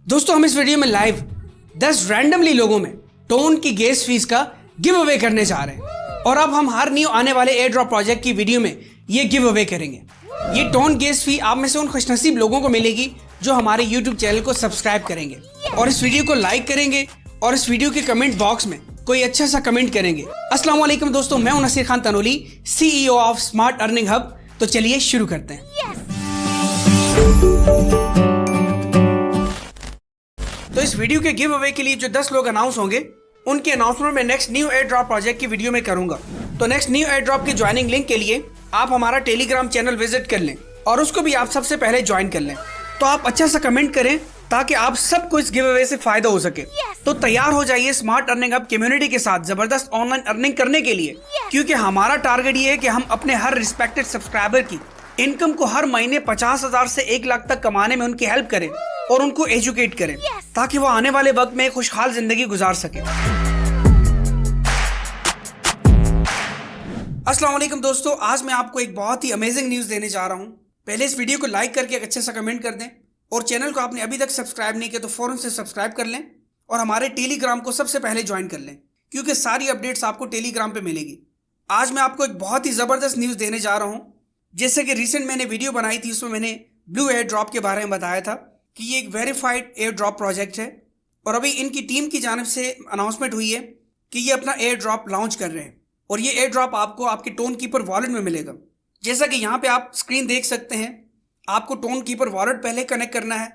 दोस्तों हम इस वीडियो में लाइव 10 रैंडमली लोगों में टोन की गैस फीस का गिव अवे करने जा रहे हैं और अब हम हर न्यू आने वाले एयर ड्रॉप प्रोजेक्ट की वीडियो में ये गिव अवे करेंगे। ये टोन गैस फी आप में से उन खुशनसीब लोगों को मिलेगी जो हमारे यूट्यूब चैनल को सब्सक्राइब करेंगे और इस वीडियो को लाइक करेंगे और इस वीडियो के कमेंट बॉक्स में कोई अच्छा सा कमेंट करेंगे। अस्सलाम वालेकुम दोस्तों, मैं हूं Naseer Khan Tanoli, CEO of smart earning hub. तो चलिए शुरू करते हैं। तो इस वीडियो के गिव अवे के लिए जो 10 लोग अनाउंस होंगे उनके अनाउंसमेंट में next new air drop project की वीडियो में करूंगा। तो नेक्स्ट न्यू एयर ड्रॉप की ज्वाइनिंग लिंक के लिए आप हमारा टेलीग्राम चैनल विजिट कर लें और उसको भी आप सबसे पहले ज्वाइन कर लें। तो आप अच्छा सा कमेंट करें ताकि आप सबको इस गिव अवे से फायदा हो सके। तो तैयार हो जाइए स्मार्ट अर्निंग हब कम्युनिटी के साथ जबरदस्त ऑनलाइन अर्निंग करने के लिए, क्योंकि हमारा टारगेट ये है कि हम अपने हर रिस्पेक्टेड सब्सक्राइबर की इनकम को हर महीने 50,000 से 1 लाख तक कमाने में उनकी हेल्प करें और उनको एजुकेट करें ताकि वो आने वाले वक्त में खुशहाल जिंदगी गुजार सके। अस्सलाम वालेकुम दोस्तों, आज मैं आपको एक बहुत ही अमेजिंग न्यूज़ देने जा रहा हूँ। पहले इस वीडियो को लाइक करके एक अच्छा सा कमेंट कर दें और चैनल को आपने अभी तक सब्सक्राइब नहीं किया तो फौरन से सब्सक्राइब कर लें और हमारे टेलीग्राम को सबसे पहले ज्वाइन कर लें, क्योंकि सारी अपडेट्स आपको टेलीग्राम पे मिलेगी। आज मैं आपको एक बहुत ही ज़बरदस्त न्यूज़ देने जा रहा हूँ। जैसे कि रिसेंट मैंने वीडियो बनाई थी, उसमें मैंने ब्लू एयर ड्रॉप के बारे में बताया था कि ये एक वेरीफाइड एयर ड्रॉप प्रोजेक्ट है और अभी इनकी टीम की जानिब से अनाउंसमेंट हुई है कि ये अपना एयर ड्रॉप लॉन्च कर रहे हैं और ये एयर ड्रॉप आपको आपके टोन कीपर वॉलेट में मिलेगा। जैसा कि यहाँ पे आप स्क्रीन देख सकते हैं, आपको टोन कीपर वॉलेट पहले कनेक्ट करना है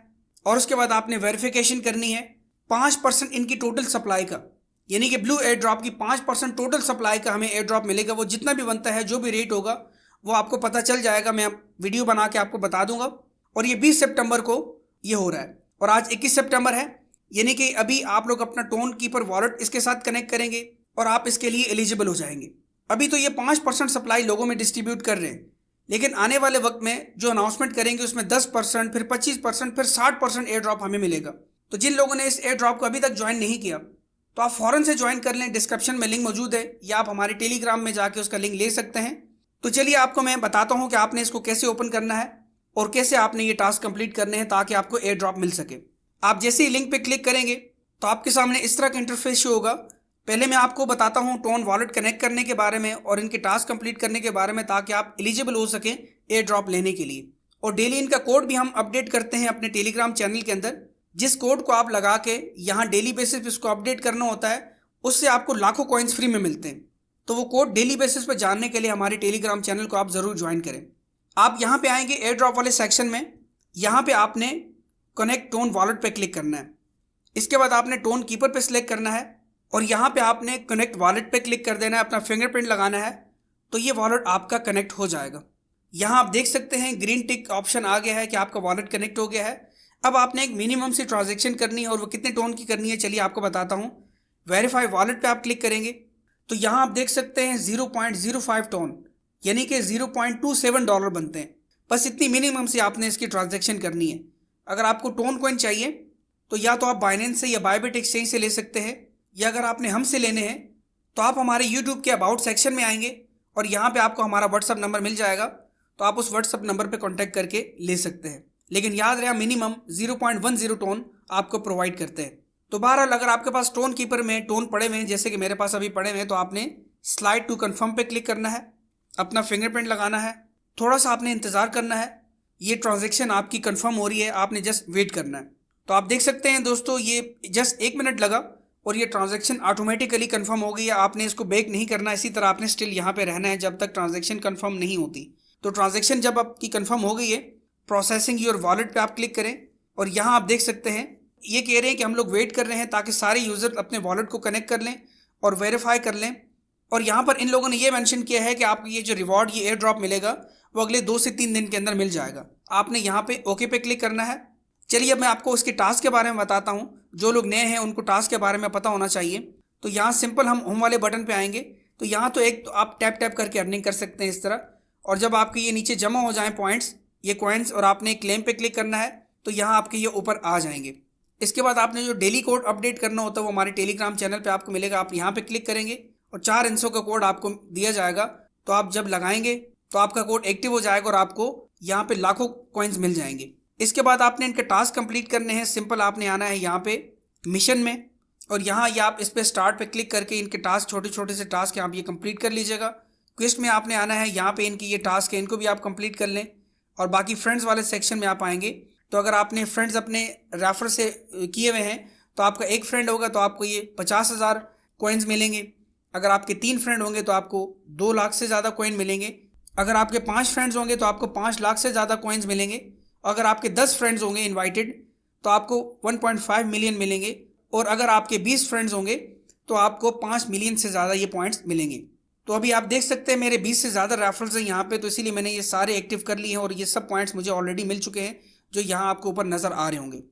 और उसके बाद आपने वेरिफिकेशन करनी है 5% इनकी टोटल सप्लाई का, यानी कि ब्लू एयर ड्रॉप की 5% टोटल सप्लाई का हमें एयर ड्रॉप मिलेगा। वो जितना भी बनता है, जो भी रेट होगा वो आपको पता चल जाएगा, मैं वीडियो बना के आपको बता दूंगा। और ये 20 सितंबर को ये हो रहा है और आज 21 सितंबर है, यानी कि अभी आप लोग अपना टोन कीपर वॉलेट इसके साथ कनेक्ट करेंगे और आप इसके लिए एलिजिबल हो जाएंगे। अभी तो ये 5% सप्लाई लोगों में डिस्ट्रीब्यूट कर रहे हैं, लेकिन आने वाले वक्त में जो अनाउंसमेंट करेंगे उसमें 10%, फिर 25%, फिर 60% एयर ड्रॉप हमें मिलेगा। तो जिन लोगों ने इस एयर ड्रॉप को अभी तक ज्वाइन नहीं किया तो आप फ़ौरन से ज्वाइन कर लें। डिस्क्रिप्शन में लिंक मौजूद है या आप हमारे टेलीग्राम में जाके उसका लिंक ले सकते हैं। तो चलिए आपको मैं बताता हूँ कि आपने इसको कैसे ओपन करना है और कैसे आपने ये टास्क कंप्लीट करने हैं ताकि आपको एयर ड्रॉप मिल सके। आप जैसे ही लिंक पे क्लिक करेंगे तो आपके सामने इस तरह का इंटरफेस शो होगा। पहले मैं आपको बताता हूँ टोन वॉलेट कनेक्ट करने के बारे में और इनके टास्क कंप्लीट करने के बारे में, ताकि आप एलिजिबल हो सकें एयर ड्रॉप लेने के लिए। और डेली इनका कोड भी हम अपडेट करते हैं अपने टेलीग्राम चैनल के अंदर, जिस कोड को आप लगा के यहाँ डेली बेसिस पे इसको अपडेट करना होता है, उससे आपको लाखों कॉइन्स फ्री में मिलते हैं। तो वो कोड डेली बेसिस पे जानने के लिए हमारे टेलीग्राम चैनल को आप ज़रूर ज्वाइन करें। आप यहाँ पे आएंगे एयर ड्रॉप वाले सेक्शन में, यहाँ पे आपने कनेक्ट टोन वॉलेट पे क्लिक करना है। इसके बाद आपने टोन कीपर पे सिलेक्ट करना है और यहाँ पे आपने कनेक्ट वॉलेट पे क्लिक कर देना है, अपना फिंगरप्रिंट लगाना है, तो ये वॉलेट आपका कनेक्ट हो जाएगा। यहाँ आप देख सकते हैं ग्रीन टिक ऑप्शन आ गया है कि आपका वॉलेट कनेक्ट हो गया है। अब आपने एक मिनिमम सी ट्रांजेक्शन करनी है और वो कितने टोन की करनी है चलिए आपको बताता हूँ। वेरीफाई वॉलेट पे आप क्लिक करेंगे तो यहाँ आप देख सकते हैं 0.05 टोन, यानी कि $0.27 बनते हैं। बस इतनी मिनिमम से आपने इसकी ट्रांजेक्शन करनी है। अगर आपको टोन कॉइन चाहिए तो या तो आप बाइनेंस से या बायबिट एक्सचेंज से ले सकते हैं, या अगर आपने हमसे लेने हैं तो आप हमारे यूट्यूब के अबाउट सेक्शन में आएंगे और यहाँ पे आपको हमारा व्हाट्सअप नंबर मिल जाएगा, तो आप उस व्हाट्सअप नंबर पे कांटेक्ट करके ले सकते हैं। लेकिन याद रहे मिनिमम 0.10 टोन आपको प्रोवाइड करते हैं। तो बहरहाल अगर आपके पास टोन कीपर में टोन पड़े हुए हैं, जैसे कि मेरे पास अभी पड़े हुए हैं, तो आपने स्लाइड टू कन्फर्म पे क्लिक करना है, अपना फिंगरप्रिंट लगाना है, थोड़ा सा आपने इंतज़ार करना है। ये ट्रांजेक्शन आपकी कन्फर्म हो रही है, आपने जस्ट वेट करना है। तो आप देख सकते हैं दोस्तों, ये जस्ट 1 मिनट लगा और ये ट्रांजैक्शन ऑटोमेटिकली कंफर्म हो गई है। आपने इसको बैक नहीं करना, इसी तरह आपने स्टिल यहाँ पे रहना है जब तक ट्रांजैक्शन कंफर्म नहीं होती। तो ट्रांजैक्शन जब आपकी कंफर्म हो गई है, प्रोसेसिंग योर वॉलेट पे आप क्लिक करें और यहाँ आप देख सकते हैं ये कह रहे हैं कि हम लोग वेट कर रहे हैं ताकि सारे यूज़र अपने वॉलेट को कनेक्ट कर लें और वेरीफाई कर लें। और यहाँ पर इन लोगों ने ये मेंशन किया है कि आपको ये जो रिवॉर्ड, ये एयर ड्रॉप मिलेगा वो अगले 2 से 3 दिन के अंदर मिल जाएगा। आपने यहाँ पे ओके पे क्लिक करना है। चलिए अब मैं आपको उसके टास्क के बारे में बताता हूँ। जो लोग नए हैं उनको टास्क के बारे में पता होना चाहिए। तो यहाँ सिंपल हम होम वाले बटन पे आएंगे तो यहाँ तो एक तो आप टैप टैप करके अर्निंग कर सकते हैं इस तरह, और जब आपके ये नीचे जमा हो जाएं पॉइंट्स, ये कॉइन्स, और आपने क्लेम पे क्लिक करना है तो यहाँ आपके ये ऊपर आ जाएंगे। इसके बाद आपने जो डेली कोड अपडेट करना होता है वो हमारे टेलीग्राम चैनल पे आपको मिलेगा। आप यहाँ पे क्लिक करेंगे और 4 अंशों का कोड आपको दिया जाएगा, तो आप जब लगाएंगे तो आपका कोड एक्टिव हो जाएगा और आपको यहाँ पे लाखों कॉइन्स मिल जाएंगे। इसके बाद आपने इनके टास्क कंप्लीट करने हैं। सिंपल आपने आना है यहाँ पे मिशन में, और यहाँ ये आप इस पर स्टार्ट पे क्लिक करके इनके टास्क, छोटे छोटे से टास्क आप ये कंप्लीट कर लीजिएगा। क्विस्ट में आपने आना है, यहाँ पे इनकी ये टास्क है, इनको भी आप कंप्लीट कर लें। और बाकी फ्रेंड्स वाले सेक्शन में आप आएंगे तो अगर आपने फ्रेंड्स अपने रेफर से किए हुए हैं तो आपका एक फ्रेंड होगा तो आपको ये 50,000 कॉइन्स मिलेंगे। अगर आपके 3 फ्रेंड होंगे तो आपको 2 लाख से ज़्यादा कॉइन मिलेंगे। अगर आपके 5 फ्रेंड्स होंगे तो आपको 5 लाख से ज़्यादा कॉइन्स मिलेंगे। अगर आपके 10 फ्रेंड्स होंगे इनवाइटेड तो आपको 1.5 मिलियन मिलेंगे। और अगर आपके 20 फ्रेंड्स होंगे तो आपको 5 मिलियन से ज़्यादा ये पॉइंट्स मिलेंगे। तो अभी आप देख सकते हैं मेरे 20 से ज़्यादा रेफरल्स हैं यहाँ पे, तो इसीलिए मैंने ये सारे एक्टिव कर लिए हैं और ये सब पॉइंट्स मुझे ऑलरेडी मिल चुके हैं जो यहाँ आपको ऊपर नज़र आ रहे होंगे।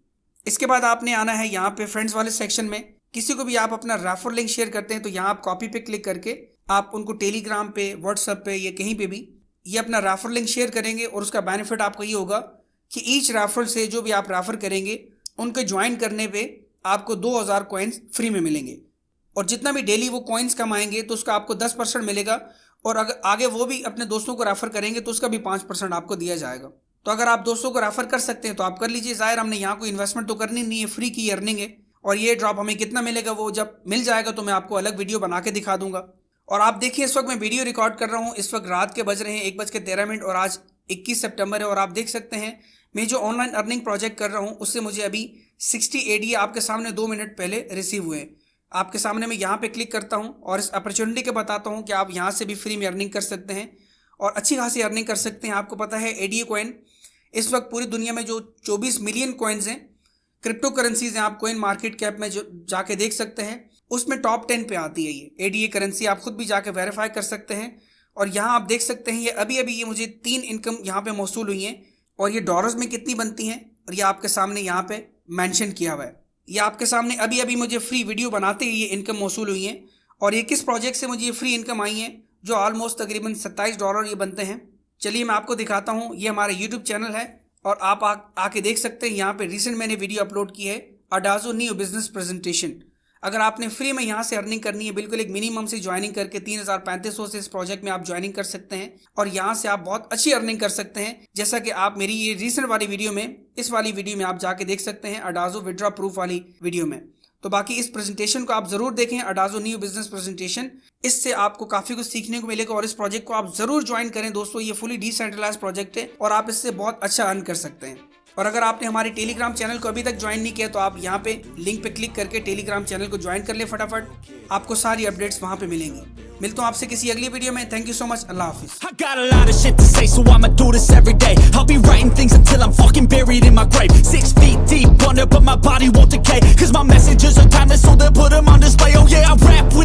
इसके बाद आपने आना है यहाँ पे फ्रेंड्स वाले सेक्शन में। किसी को भी आप अपना रेफर लिंक शेयर करते हैं तो यहाँ आप कॉपी पे क्लिक करके आप उनको टेलीग्राम पे, व्हाट्सएप पे या कहीं पे भी ये अपना रेफर लिंक शेयर करेंगे। और उसका बेनिफिट आपको ये होगा कि ईच रेफरल से जो भी आप रेफर करेंगे उनके ज्वाइन करने पे आपको 2000 कॉइन्स फ्री में मिलेंगे। और जितना भी डेली वो कॉइन्स कमाएंगे तो उसका आपको 10% मिलेगा। और अगर आगे वो भी अपने दोस्तों को रेफर करेंगे तो उसका भी 5% आपको दिया जाएगा। तो अगर आप दोस्तों को रेफर कर सकते हैं तो आप कर लीजिए। ज़ाहिर हमने यहाँ कोई इन्वेस्टमेंट तो करनी नहीं है, फ्री की अर्निंग है। और ये ड्रॉप हमें कितना मिलेगा वो जब मिल जाएगा तो मैं आपको अलग वीडियो बना के दिखा दूंगा। और आप देखिए इस वक्त मैं वीडियो रिकॉर्ड कर रहा हूँ, इस वक्त रात के बज रहे हैं 1:13 और आज 21 सितंबर है। और आप देख सकते हैं मैं जो ऑनलाइन अर्निंग प्रोजेक्ट कर रहा हूँ उससे मुझे अभी 60 ADA आपके सामने 2 मिनट पहले रिसीव हुए हैं। आपके सामने मैं यहाँ पे क्लिक करता हूँ और इस अपॉर्चुनिटी के बताता हूँ कि आप यहाँ से भी फ्री में अर्निंग कर सकते हैं और अच्छी खासी अर्निंग कर सकते हैं। आपको पता है ADA कॉइन इस वक्त पूरी दुनिया में जो 24 मिलियन कॉइन्स हैं, क्रिप्टो करेंसीज हैं, आप कॉइन मार्केट कैप में जो जाके देख सकते हैं उसमें टॉप 10 पे आती है ये ADA करेंसी। आप खुद भी जाके वेरीफाई कर सकते हैं। और यहाँ आप देख सकते हैं ये अभी ये मुझे 3 इनकम यहाँ पे मौसूल हुई हैं और ये डॉलर्स में कितनी बनती हैं और ये आपके सामने यहाँ पे मेंशन किया हुआ है। ये आपके सामने अभी मुझे फ्री वीडियो बनाते ही ये इनकम मौसूल हुई हैं। और ये किस प्रोजेक्ट से मुझे ये फ्री इनकम आई है जो ऑलमोस्ट तकरीबन $27 ये बनते हैं। चलिए मैं आपको दिखाता हूँ। ये हमारा यूट्यूब चैनल है और आप आके देख सकते हैं। यहाँ पे रिसेंट मैंने वीडियो अपलोड की है अडाजो न्यू बिजनेस प्रेजेंटेशन। अगर आपने फ्री में यहाँ से अर्निंग करनी है बिल्कुल एक मिनिमम से ज्वाइनिंग करके 3,3500 से इस प्रोजेक्ट में आप ज्वाइनिंग कर सकते हैं और यहाँ से आप बहुत अच्छी अर्निंग कर सकते हैं। जैसा कि आप मेरी ये रिसेंट वाली वीडियो में, इस वाली वीडियो में आप जाके देख सकते हैं अडाजो विड्रॉ प्रूफ वाली वीडियो में। तो बाकी इस प्रेजेंटेशन को आप ज़रूर देखें, अडाजो न्यू बिजनेस प्रेजेंटेशन। इससे आपको काफ़ी कुछ सीखने को मिलेगा और इस प्रोजेक्ट को आप ज़रूर ज्वाइन करें दोस्तों। ये फुली डिसेंट्रलाइज प्रोजेक्ट है और आप इससे बहुत अच्छा अर्न कर सकते हैं। और अगर आपने हमारे टेलीग्राम चैनल को अभी तक ज्वाइन नहीं किया तो आप यहाँ पे लिंक पे क्लिक करके टेलीग्राम चैनल को ज्वाइन कर ले फटाफट। आपको सारी अपडेट्स वहाँ पे मिलेंगी। मिलता हूँ आपसे किसी अगली वीडियो में। Thank you so much. Allah हाफिज़। I got a lot of shit to say, so I'ma do this every day. I'll be writing things until I'm fucking buried in my grave. 6 feet deep under, but my body won't decay. Cause my messages are timeless, so they'll put them on display. Oh yeah, I rap